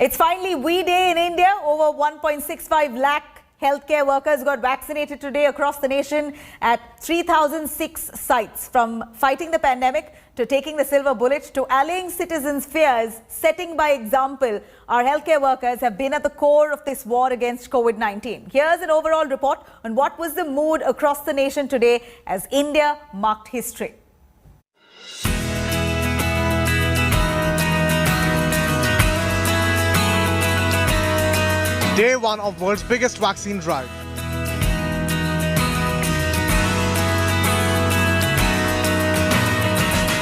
It's finally We Day in India. Over 1.65 lakh healthcare workers got vaccinated today across the nation at 3,006 sites. From fighting the pandemic to taking the silver bullet to allaying citizens' fears, setting by example, our healthcare workers have been at the core of this war against COVID-19. Here's an overall report on what was the mood across the nation today as India marked history. Day one of world's biggest vaccine drive.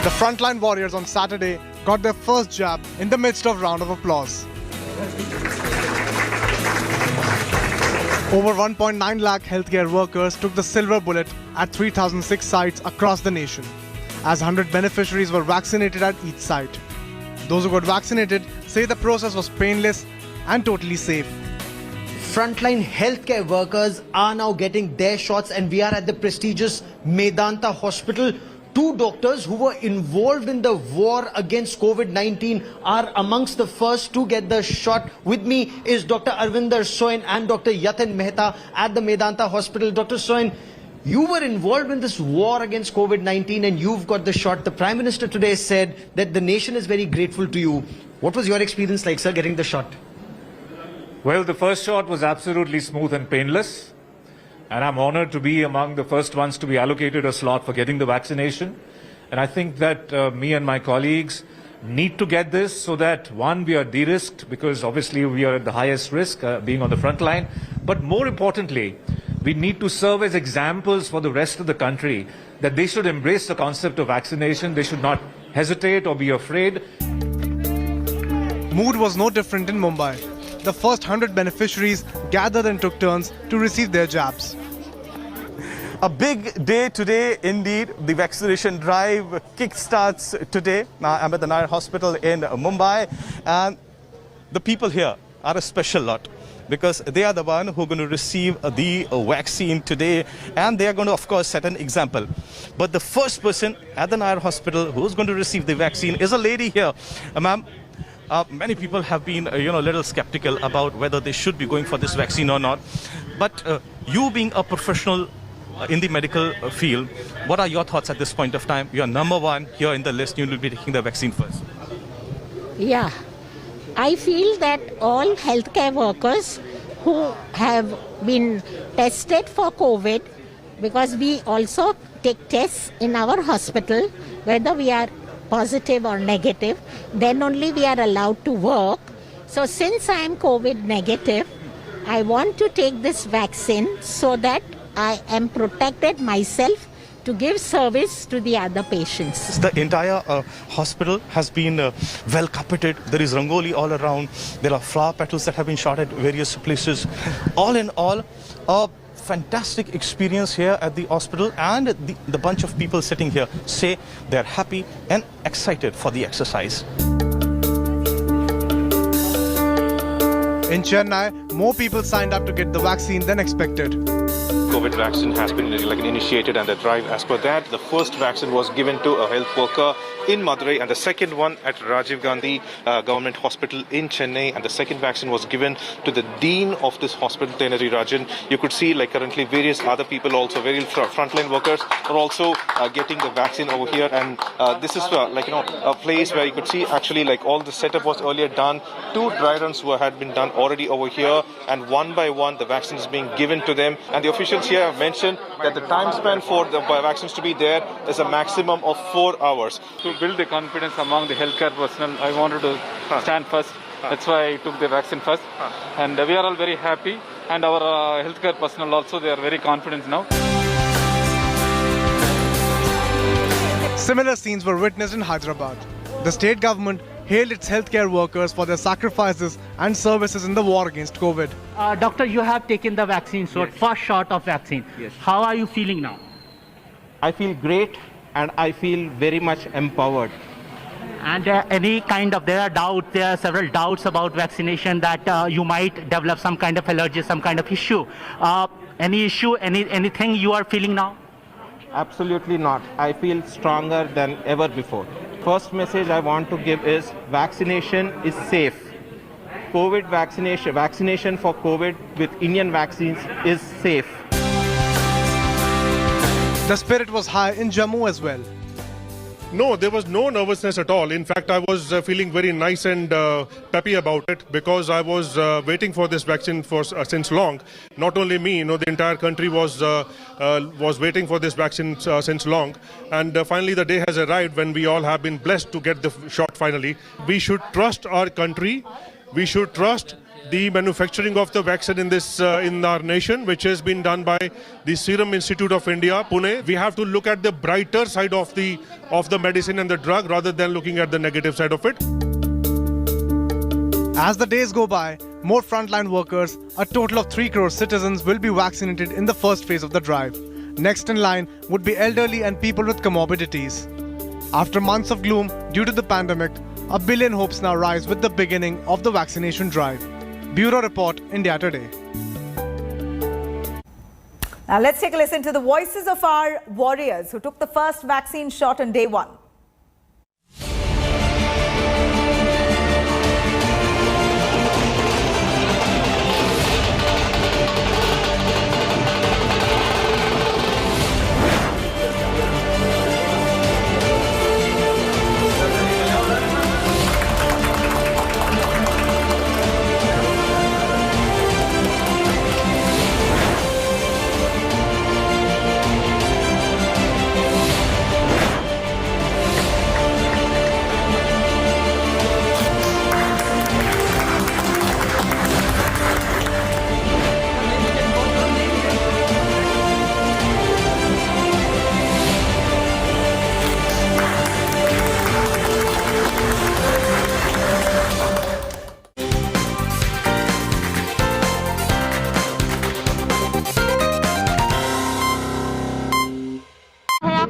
The frontline warriors on Saturday got their first jab in the midst of round of applause. Over 1.9 lakh healthcare workers took the silver bullet at 3,006 sites across the nation, as 100 beneficiaries were vaccinated at each site. Those who got vaccinated say the process was painless and totally safe. Frontline healthcare workers are now getting their shots, and we are at the prestigious Medanta Hospital. Two doctors who were involved in the war against COVID-19 are amongst the first to get the shot. With me is Dr. Arvinder Soin and Dr. Yatin Mehta at the Medanta Hospital. Dr. Soin, you were involved in this war against COVID-19 and you've got the shot. The Prime Minister today said that the nation is very grateful to you. What was your experience like, sir, getting the shot? Well, the first shot was absolutely smooth and painless, and I'm honored to be among the first ones to be allocated a slot for getting the vaccination. And I think that me and my colleagues need to get this so that, one, we are de-risked because obviously we are at the highest risk being on the front line. But more importantly, we need to serve as examples for the rest of the country that they should embrace the concept of vaccination. They should not hesitate or be afraid. Mood was no different in Mumbai. The first 100 beneficiaries gathered and took turns to receive their jabs. A big day today, indeed. The vaccination drive kick-starts today. Now, I'm at the Nair Hospital in Mumbai, and the people here are a special lot because they are the one who are going to receive the vaccine today, and they are going to, of course, set an example. But the first person at the Nair Hospital who's going to receive the vaccine is a lady here. Ma'am, many people have been, a little skeptical about whether they should be going for this vaccine or not. But you being a professional in the medical field, what are your thoughts at this point of time? You're number one here in the list. You will be taking the vaccine first. Yeah, I feel that all healthcare workers who have been tested for COVID, because we also take tests in our hospital, whether we are positive or negative, then only we are allowed to work. So since I am COVID negative, I want to take this vaccine so that I am protected myself to give service to the other patients. The entire hospital has been well carpeted. There is rangoli all around. There are flower petals that have been shot at various places. All in all, fantastic experience here at the hospital, and the bunch of people sitting here say they're happy and excited for the exercise. In Chennai, more people signed up to get the vaccine than expected. COVID vaccine has been initiated, and the drive as per that. The first vaccine was given to a health worker in Madurai, and the second one at Rajiv Gandhi Government Hospital in Chennai, and the second vaccine was given to the dean of this hospital, Tenari Rajan. You could see currently various other people also, very frontline workers are also getting the vaccine over here, and this is a place where you could see actually all the setup was earlier done. 2 dry runs had been done already over here, and one by one the vaccine is being given to them, and the officials here have mentioned that the time span for the vaccines to be there is a maximum of 4 hours. To build the confidence among the healthcare personnel, I wanted to stand first. That's why I took the vaccine first. And we are all very happy. And our healthcare personnel also, they are very confident now. Similar scenes were witnessed in Hyderabad. The state government hailed its healthcare workers for their sacrifices and services in the war against COVID. Doctor, you have taken the vaccine, so yes. First shot of vaccine. Yes. How are you feeling now? I feel great, and I feel very much empowered. And there are several doubts about vaccination that you might develop some kind of allergy, some kind of issue. Any issue, anything you are feeling now? Absolutely not. I feel stronger than ever before. First message I want to give is vaccination is safe. COVID vaccination for COVID with Indian vaccines is safe. The spirit was high in Jammu as well. No, there was no nervousness at all. In fact, I was feeling very nice and peppy about it because I was waiting for this vaccine for since long. Not only me, the entire country was waiting for this vaccine since long. And finally, the day has arrived when we all have been blessed to get the shot finally. We should trust our country. We should trust the manufacturing of the vaccine in our nation, which has been done by the Serum Institute of India, Pune. We have to look at the brighter side of the medicine and the drug rather than looking at the negative side of it. As the days go by, more frontline workers, a total of 3 crore citizens, will be vaccinated in the first phase of the drive. Next in line would be elderly and people with comorbidities. After months of gloom due to the pandemic, 1 billion hopes now rise with the beginning of the vaccination drive. Bureau Report, India Today. Now let's take a listen to the voices of our warriors who took the first vaccine shot on day 1.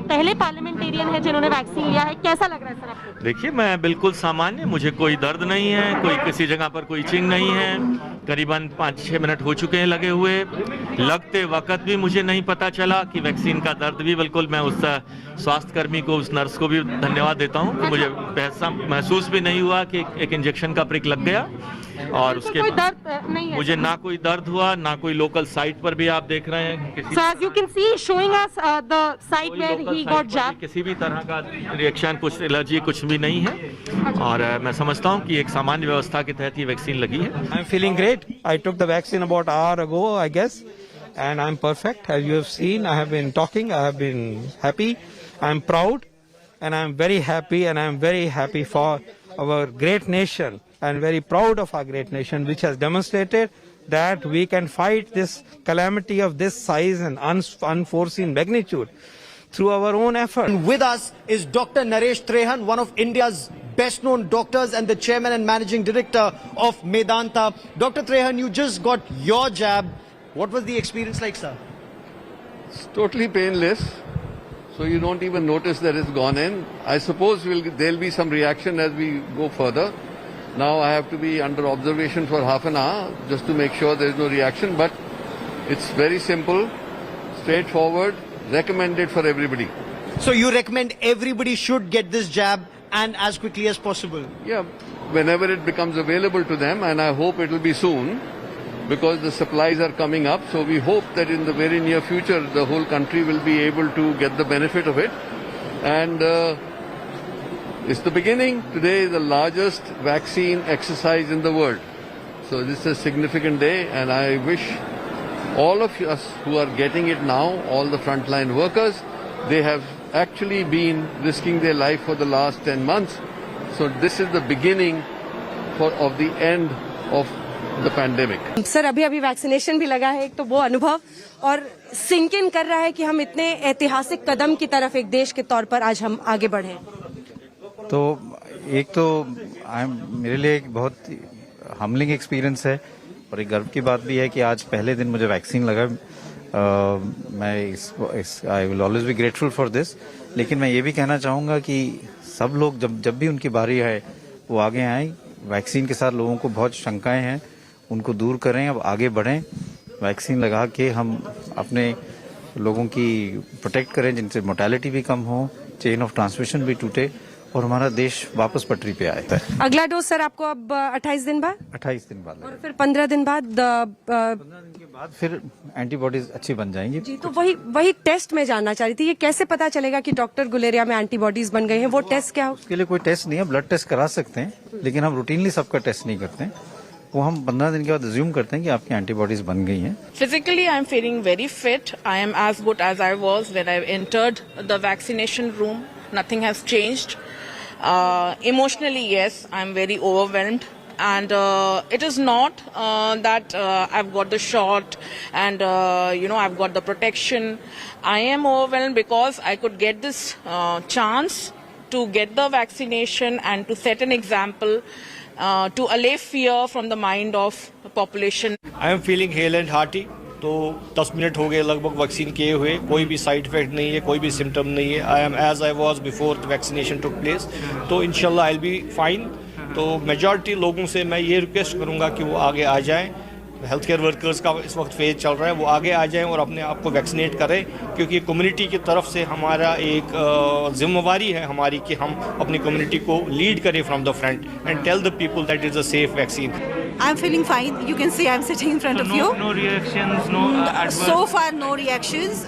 पहले parliamentarian है जिन्होंने vaccine लिया है, कैसा लग रहा है sir आपको? देखिए, मैं बिल्कुल सामान्य, मुझे कोई दर्द नहीं है, कोई किसी जगह पर कोई चिंग नहीं है। करीबन 5-6 मिनट हो चुके हैं लगे हुए। लगते वक्त भी मुझे नहीं पता चला कि वैक्सीन का दर्द भी, बिल्कुल मैं उस स्वास्थ्य कर्मी को, उस नर्स को भी धन्यवाद देता हूं कि मुझे ऐसा महसूस भी नहीं हुआ कि एक इंजेक्शन का प्रिक लग गया। और उसके कोई दर्द नहीं है, मुझे ना कोई दर्द हुआ, ना कोई लोकल साइट पर भी आप देख रहे हैं So as you can see, showing us the site where he got jabbed. किसी भी तरह का रिएक्शन, कुछ एलर्जी कुछ भी नहीं है। और मैं समझता हूं कि एक सामान्य व्यवस्था के तहत ये वैक्सीन लगी है। I'm feeling great. I took the vaccine about an hour ago, I guess, and I'm perfect. As you have seen, I have been talking, I have been happy, I'm proud, and I'm very happy, and I'm very happy for our great nation, and very proud of our great nation, which has demonstrated that we can fight this calamity of this size and unforeseen magnitude through our own effort. And with us is Dr. Naresh Trehan, one of India's best known doctors and the chairman and managing director of Medanta. Dr. Trehan, you just got your jab. What was the experience like, sir? It's totally painless. So you don't even notice that it's gone in. I suppose there'll be some reaction as we go further. Now I have to be under observation for half an hour just to make sure there is no reaction. But it's very simple, straightforward, recommended for everybody. So you recommend everybody should get this jab and as quickly as possible? Yeah, whenever it becomes available to them, and I hope it will be soon, because the supplies are coming up. So we hope that in the very near future, the whole country will be able to get the benefit of it. And it's the beginning. Today is the largest vaccine exercise in the world. So this is a significant day, and I wish all of us who are getting it now, all the frontline workers, they have actually been risking their life for the last 10 months. So this is the beginning of the end of the pandemic. Sir अभी vaccination भी लगा है, एक तो वो अनुभव और sink in कर रहा है कि हम इतने ऐतिहासिक कदम की तरफ एक देश के तौर पर आज हम आगे बढ़े। तो एक तो मेरे लिए एक बहुत हम्बलिंग एक्सपीरियंस है और एक गर्व की बात भी है कि आज पहले दिन मुझे वैक्सीन लगा। मैं I will always be grateful for this. लेकिन मैं ये भी कहना चाहूँगा कि सब लोग जब भी उनकी बारी है वो आगे आएँ। वैक्सीन के साथ लोगों को बहुत शंकाएं हैं, उनको दूर करें, अब आगे बढ़ें। वैक्सीन लगा के हम अपने लोगों की प्रोटेक्ट करें, जिनसे मोर्टेलिटी भी कम हो, चेन ऑफ ट्रांसमिशन भी टूटे और हमारा देश वापस पटरी पे आए। अगला डोज सर आपको अब 28 दिन बाद 28 दिन बाद और फिर 15 दिन बाद 15 दिन के बाद फिर एंटीबॉडीज अच्छी बन जाएंगी। जी, तो वही टेस्ट में जानना चाह रही थी, ये कैसे पता चलेगा कि डॉक्टर गुलेरिया में एंटीबॉडीज बन गई हैं? वो टेस्ट क्या हो? उसके लिए कोई टेस्ट नहीं है, ब्लड टेस्ट करा सकते हैं, लेकिन हम रूटीनली सबका टेस्ट नहीं करते हैं। वो हम 15 दिन के बाद अज्यूम करते हैं कि आपकी एंटीबॉडीज बन गई हैं। Physically, I am feeling very fit. I am as good as I was when I entered the vaccination room. Nothing has changed. Emotionally, yes, I am very overwhelmed. And it is not that I've got the shot and, I've got the protection. I am overwhelmed because I could get this chance to get the vaccination and to set an example to allay fear from the mind of the population. I am feeling hale and hearty. तो 10 minute हो गए लगभग vaccine किए हुए, कोई भी side effect नहीं है, कोई भी सिम्टम नहीं है। I am as I was before the vaccination took place, तो इंशाल्लाह आई विल बी फाइन। तो मेजॉरिटी लोगों से मैं ये रिक्वेस्ट करूंगा कि वो आगे आ जाएं। हेल्थ केयर वर्कर्स का इस वक्त फेज चल रहा है, वो आगे आ जाएं और अपने आप को वैक्सीनेट करें, क्योंकि कम्युनिटी की तरफ से हमारा एक जिम्मेवारी है हमारी कि हम अपनी कम्युनिटी को लीड करें from the front and tell the people that is a safe vaccine. I'm feeling fine. You can see I'm sitting in front of you. No reactions, no adverse. So far, no reactions.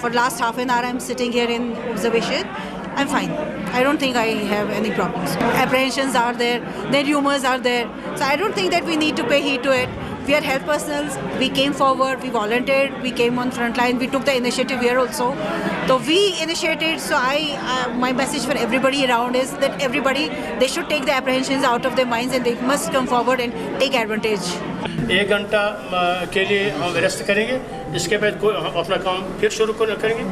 For last half an hour, I'm sitting here in observation. I'm fine. I don't think I have any problems. Apprehensions are there. The rumors are there. So I don't think that we need to pay heed to it. We are health personals. We came forward. We volunteered. We came on front line. We took the initiative here also. So we initiated. So my message for everybody around is that everybody, they should take the apprehensions out of their minds and they must come forward and take advantage. 1 घंटा के लिए हम rest करेंगे, इसके बाद हम अपना काम फिर शुरू करेंगे।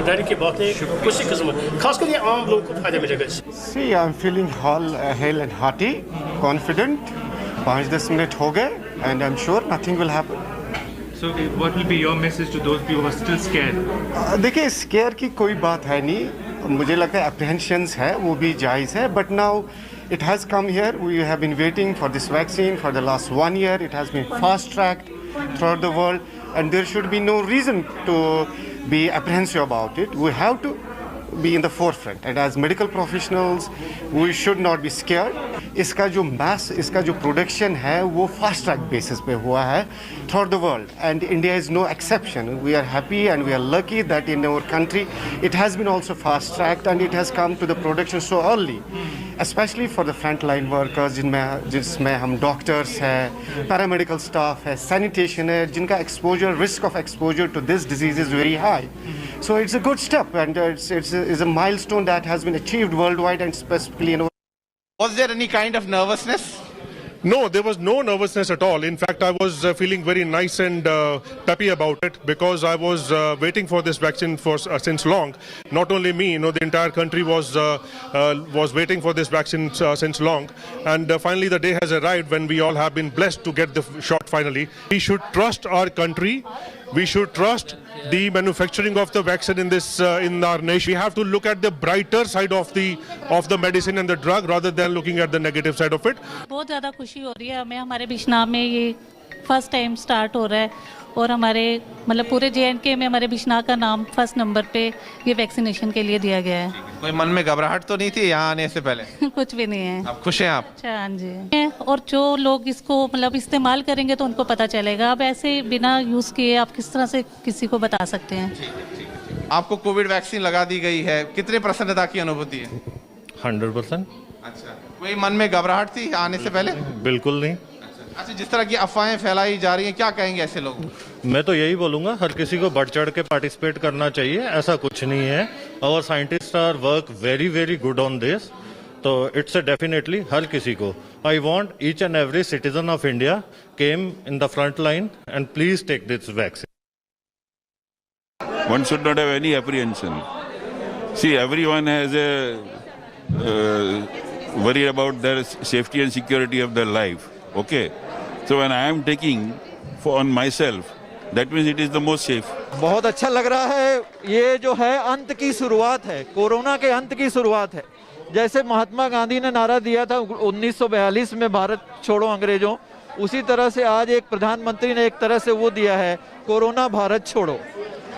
डर की बात नहीं, किसी किस्म खासकर ये आम लोगों को फायदा मिलेगा। See, I'm feeling hale and hearty, confident. 5-10 minute हो गए and I'm sure nothing will happen. So what will be your message to those people who are still scared? देखिए, स्केयर की कोई बात है नहीं, मुझे लगता है apprehensions है वो भी जायज़ है, but now it has come here. We have been waiting for this vaccine for the last 1 year. It has been fast-tracked throughout the world and there should be no reason to be apprehensive about it. We have to be in the forefront and as medical professionals we should not be scared. इसका जो mass, इसका जो production है वो fast track basis पे हुआ है throughout the world and India is no exception. We are happy and we are lucky that in our country it has been also fast tracked and it has come to the production so early, especially for the frontline workers जिसमें हम doctors है, paramedical staff है, sanitation है, जिनका exposure, risk of exposure to this disease is very high. So it's a good step and it's a milestone that has been achieved worldwide and specifically in our. Was there any kind of nervousness? No, there was no nervousness at all. In fact, I was feeling very nice and peppy about it because I was waiting for this vaccine for since long. Not only me, the entire country was waiting for this vaccine since long. And finally, the day has arrived when we all have been blessed to get the shot finally. We should trust our country. We should trust the manufacturing of the vaccine in our nation. We have to look at the brighter side of the medicine and the drug rather than looking at the negative side of it. बहुत ज़्यादा खुशी हो रही है हमें, हमारे बिजनौर में ये फर्स्ट टाइम स्टार्ट हो रहा है और हमारे मतलब पूरे J&K में हमारे बिजनौर का नाम फर्स्ट नंबर पे ये वैक्सीनेशन के लिए दिया गया है। कोई मन में घबराहट तो नहीं थी यहाँ आने से पहले? कुछ भी नहीं है। अब खुश हैं आप? अच्छा, हाँ जी। और जो लोग इसको मतलब इस्तेमाल करेंगे तो उनको पता चलेगा। अब ऐसे बिना यूज़ किए आप किस तरह से किसी को बता सकते हैं। आपको कोविड वैक्सीन लगा दी गई है, कितने प्रसन्नता की अनुभूति है? 100%। अच्छा, कोई मन में घबराहट थी आने से पहले? बिल्कुल नहीं। अच्छा, जिस तरह की अफवाहें फैलाई जा रही हैं, क्या कहेंगे ऐसे लोगों? मैं तो यही बोलूंगा, हर किसी को बढ़ चढ़ के पार्टिसिपेट करना चाहिए, ऐसा कुछ नहीं है। और scientist are work very very good on this, तो इट्स डेफिनेटली हर किसी को। I want each and every citizen of India came in the front line and please take this vaccine. One should not have any apprehension. See, everyone has a worry about their safety and security of their life. Okay, so when I am taking on myself, that means it is the most safe. बहुत अच्छा लग रहा है। ये जो है अंत की शुरुआत है, कोरोना के अंत की शुरुआत है। जैसे महात्मा गांधी ने नारा दिया था 1942 में, भारत छोड़ो अंग्रेजों, उसी तरह से आज एक प्रधानमंत्री ने एक तरह से वो दिया है, कोरोना भारत छोड़ो।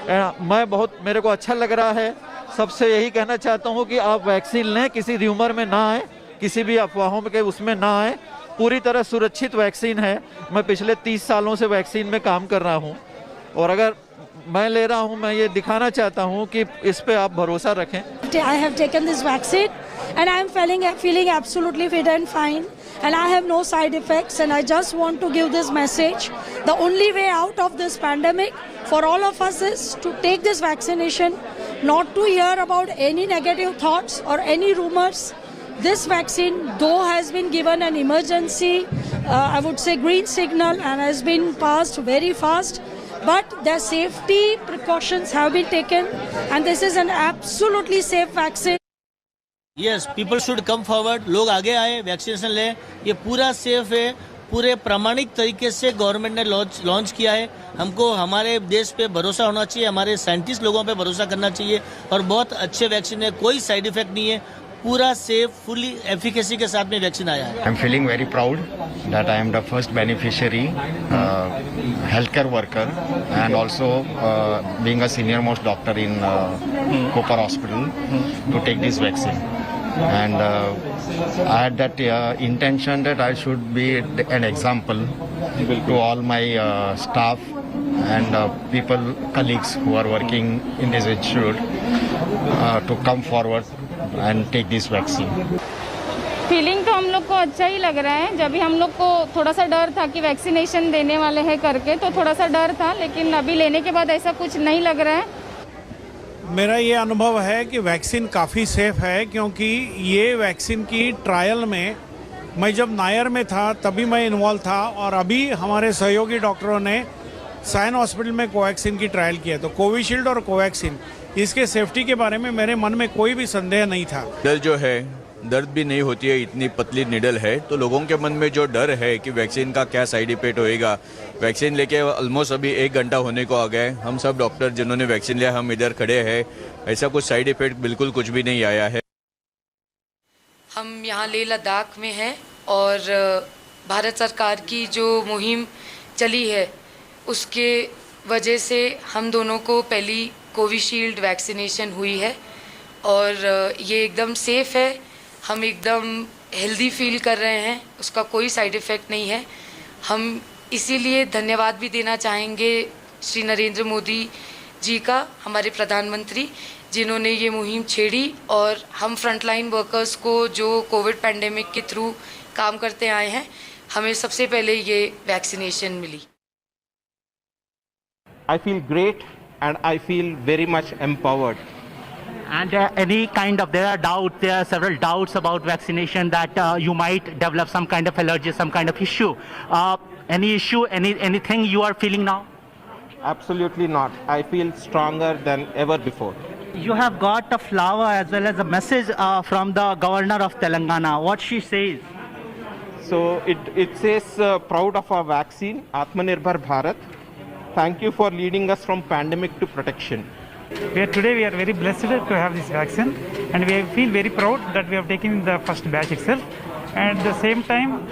मेरे को अच्छा लग रहा है। सबसे यही कहना चाहता हूँ कि आप वैक्सीन लें, किसी र्यूमर में ना आए, किसी भी अफवाहों में उसमें ना आए। पूरी तरह सुरक्षित वैक्सीन है। मैं पिछले 30 सालों से वैक्सीन में काम कर रहा हूँ और अगर मैं ले रहा हूँ, मैं ये दिखाना चाहता हूँ कि इस पे आप भरोसा रखें। I have taken this vaccine and I am feeling absolutely fit and fine and I have no side effects, and I just want to give this message. The only way out of this pandemic for all of us is to take this vaccination, not to hear about any negative thoughts or any rumors. This vaccine, though has been given an emergency, I would say green signal, and has been passed very fast, but their safety precautions have been taken, and this is an absolutely safe vaccine. Yes, people should come forward. लोग आगे आए, vaccination लें। ये पूरा safe है, पूरे प्रामाणिक तरीके से गवर्नमेंट ने लॉन्च किया है। हमको हमारे देश पे भरोसा होना चाहिए, हमारे साइंटिस्ट लोगों पे भरोसा करना चाहिए, और बहुत अच्छे वैक्सीन है, कोई साइड इफेक्ट नहीं है, पूरा सेफ, फुली एफिकेसी के साथ में वैक्सीन आया है। I'm feeling very proud that I am the first beneficiary, healthcare worker, and also being a senior most doctor in Cooper Hospital to take this vaccine. And I had that intention that I should be an example to all my staff and colleagues who are working in this institute to come forward and take this vaccine. Feeling तो हम लोग को अच्छा ही लग रहा है। जब भी हम लोग को थोड़ा सा डर था कि वैक्सीनेशन देने वाले हैं करके, तो थोड़ा सा डर था, लेकिन अभी लेने के बाद ऐसा कुछ नहीं लग रहा है। मेरा ये अनुभव है कि वैक्सीन काफ़ी सेफ है, क्योंकि ये वैक्सीन की ट्रायल में मैं जब नायर में था तभी मैं इन्वॉल्व था, और अभी हमारे सहयोगी डॉक्टरों ने साइन हॉस्पिटल में कोवैक्सीन की ट्रायल किया। तो कोविशील्ड और कोवैक्सीन, इसके सेफ्टी के बारे में मेरे मन में कोई भी संदेह नहीं था। डर जो है, दर्द भी नहीं होती है, इतनी पतली निडल है, तो लोगों के मन में जो डर है कि वैक्सीन का क्या साइड इफेक्ट होएगा, वैक्सीन लेके ऑलमोस्ट अभी 1 घंटा होने को आ गए। हम सब डॉक्टर जिन्होंने वैक्सीन लिया, हम इधर खड़े हैं, ऐसा कुछ साइड इफेक्ट बिल्कुल कुछ भी नहीं आया है। हम यहाँ लेह लद्दाख में हैं और भारत सरकार की जो मुहिम चली है उसके वजह से हम दोनों को पहली कोविशील्ड वैक्सीनेशन हुई है, और ये एकदम सेफ़ है। हम एकदम हेल्दी फील कर रहे हैं, उसका कोई साइड इफ़ेक्ट नहीं है। हम इसीलिए धन्यवाद भी देना चाहेंगे श्री नरेंद्र मोदी जी का, हमारे प्रधानमंत्री, जिन्होंने ये मुहिम छेड़ी, और हम फ्रंटलाइन वर्कर्स को जो कोविड पैंडेमिक के थ्रू काम करते आए हैं, हमें सबसे पहले ये वैक्सीनेशन मिली। I feel great and I feel very much empowered. And there are several doubts about vaccination, that you might develop some kind of allergy, some kind of issue. Any issue, anything you are feeling now? Absolutely not. I feel stronger than ever before. You have got a flower as well as a message from the governor of Telangana. What she says? So it says, proud of our vaccine, Atmanirbhar Bharat. Thank you for leading us from pandemic to protection. Today we are very blessed to have this vaccine, and we feel very proud that we have taken the first batch itself. And at the same time,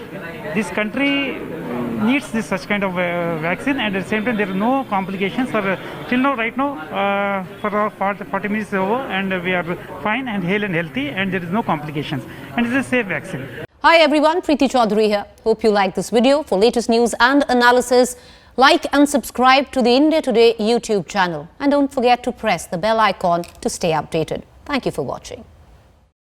this country needs such kind of vaccine, and at the same time there are no complications. Till now, right now, for our 40 minutes is over, and we are fine and hale and healthy, and there is no complications. And it is a safe vaccine. Hi everyone, Preeti Chaudhary here. Hope you like this video. For latest news and analysis, like and subscribe to the India Today YouTube channel. And don't forget to press the bell icon to stay updated. Thank you for watching.